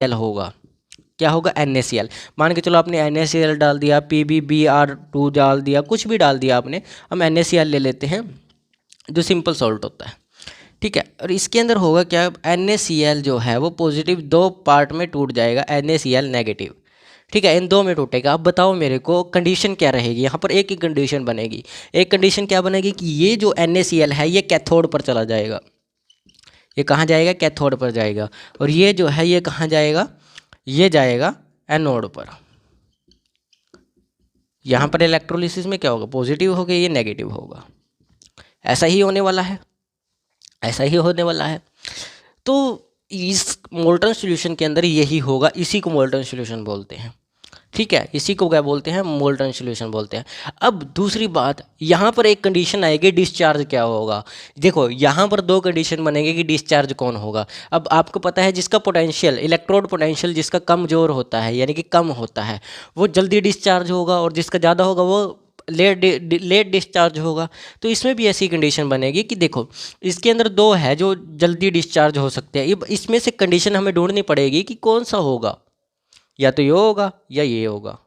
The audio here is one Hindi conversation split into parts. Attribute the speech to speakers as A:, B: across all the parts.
A: एल होगा, क्या होगा, NaCl। मान के चलो आपने NaCl डाल दिया, PbBr2 डाल दिया, कुछ भी डाल दिया आपने, हम NaCl ले लेते हैं जो सिंपल सॉल्ट होता है, ठीक है। और इसके अंदर होगा क्या, NaCl जो है वो पॉजिटिव दो पार्ट में टूट जाएगा, NaCl नेगेटिव, ठीक है, इन दो में टूटेगा। अब बताओ मेरे को कंडीशन क्या रहेगी, यहाँ पर एक ही कंडीशन बनेगी। एक कंडीशन क्या बनेगी कि ये जो NaCl है ये कैथोड पर चला जाएगा, ये कहाँ जाएगा, कैथोड पर जाएगा, और ये जो है ये कहाँ जाएगा, ये जाएगा एनोड पर। यहाँ पर इलेक्ट्रोलिसिस में क्या होगा, पॉजिटिव होगा, ये नेगेटिव होगा। ऐसा ही होने वाला है, ऐसा ही होने वाला है। तो इस मोल्टन सॉल्यूशन के अंदर यही होगा, इसी को मोल्टन सॉल्यूशन बोलते हैं, ठीक है, इसी को क्या बोलते हैं, मोल्टन सॉल्यूशन बोलते हैं। अब दूसरी बात, यहाँ पर एक कंडीशन आएगी, डिस्चार्ज क्या होगा। देखो यहाँ पर दो कंडीशन बनेंगे कि डिस्चार्ज कौन होगा। अब आपको पता है जिसका पोटेंशियल, इलेक्ट्रोड पोटेंशियल जिसका कमजोर होता है यानी कि कम होता है, वो जल्दी डिस्चार्ज होगा, और जिसका ज़्यादा होगा वो लेट डिस्चार्ज होगा। तो इसमें भी ऐसी कंडीशन बनेगी कि देखो इसके अंदर दो है जो जल्दी डिस्चार्ज हो सकते हैं, इसमें से कंडीशन हमें ढूंढनी पड़ेगी कि कौन सा होगा, या तो ये होगा या ये होगा,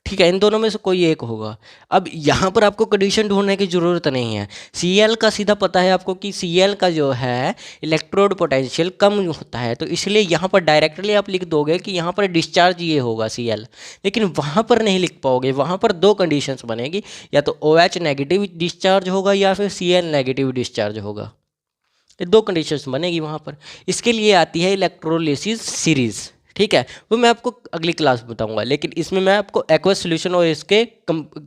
A: ठीक है, इन दोनों में से कोई एक होगा। अब यहाँ पर आपको कंडीशन ढूंढने की ज़रूरत नहीं है, Cl का सीधा पता है आपको कि Cl का जो है इलेक्ट्रोड पोटेंशियल कम होता है, तो इसलिए यहाँ पर डायरेक्टली आप लिख दोगे कि यहाँ पर डिस्चार्ज ये होगा Cl। लेकिन वहाँ पर नहीं लिख पाओगे, वहाँ पर दो कंडीशंस बनेगी, या तो OH नेगेटिव डिस्चार्ज होगा या फिर Cl नेगेटिव डिस्चार्ज होगा, ये दो कंडीशंस बनेगी वहाँ पर। इसके लिए आती है इलेक्ट्रोलिसिस सीरीज़, ठीक है, वो मैं आपको अगली क्लास में बताऊंगा। लेकिन इसमें मैं आपको एक्वस सॉल्यूशन और इसके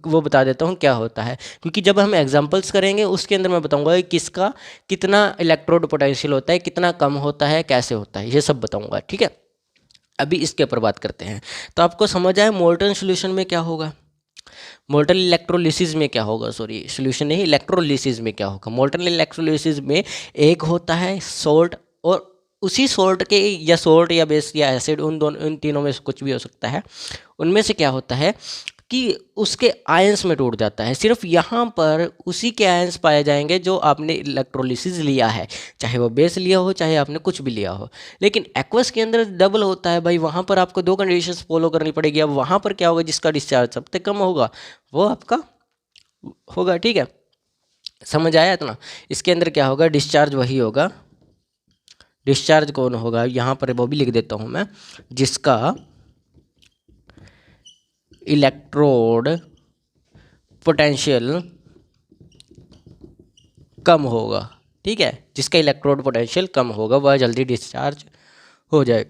A: वो बता देता हूँ क्या होता है, क्योंकि जब हम एग्जांपल्स करेंगे उसके अंदर मैं बताऊंगा कि किसका कितना इलेक्ट्रोड पोटेंशियल होता है, कितना कम होता है, कैसे होता है, ये सब बताऊँगा, ठीक है। अभी इसके ऊपर बात करते हैं। तो आपको समझ आए मोल्टन सॉल्यूशन में क्या होगा, मोल्टन इलेक्ट्रोलिसिस में क्या होगा, सॉरी सॉल्यूशन नहीं, इलेक्ट्रोलिसिस में क्या होगा। मोल्टन इलेक्ट्रोलिसिस में एक होता है सॉल्ट, और उसी सॉल्ट के या सॉल्ट या बेस या एसिड, उन दोनों इन तीनों में से कुछ भी हो सकता है, उनमें से क्या होता है कि उसके आयंस में टूट जाता है। सिर्फ यहाँ पर उसी के आयंस पाए जाएंगे जो आपने इलेक्ट्रोलिसिस लिया है, चाहे वो बेस लिया हो चाहे आपने कुछ भी लिया हो। लेकिन एक्वस के अंदर डबल होता है भाई, वहाँ पर आपको दो कंडीशंस फॉलो करनी पड़ेगी। अब वहाँ पर क्या होगा, जिसका डिस्चार्ज सबसे कम होगा वो आपका होगा, ठीक है, समझ आया इतना। इसके अंदर क्या होगा, डिस्चार्ज वही होगा, डिस्चार्ज कौन होगा, यहाँ पर वो भी लिख देता हूँ मैं, जिसका इलेक्ट्रोड पोटेंशियल कम होगा, ठीक है, जिसका इलेक्ट्रोड पोटेंशियल कम होगा वह जल्दी डिस्चार्ज हो जाए।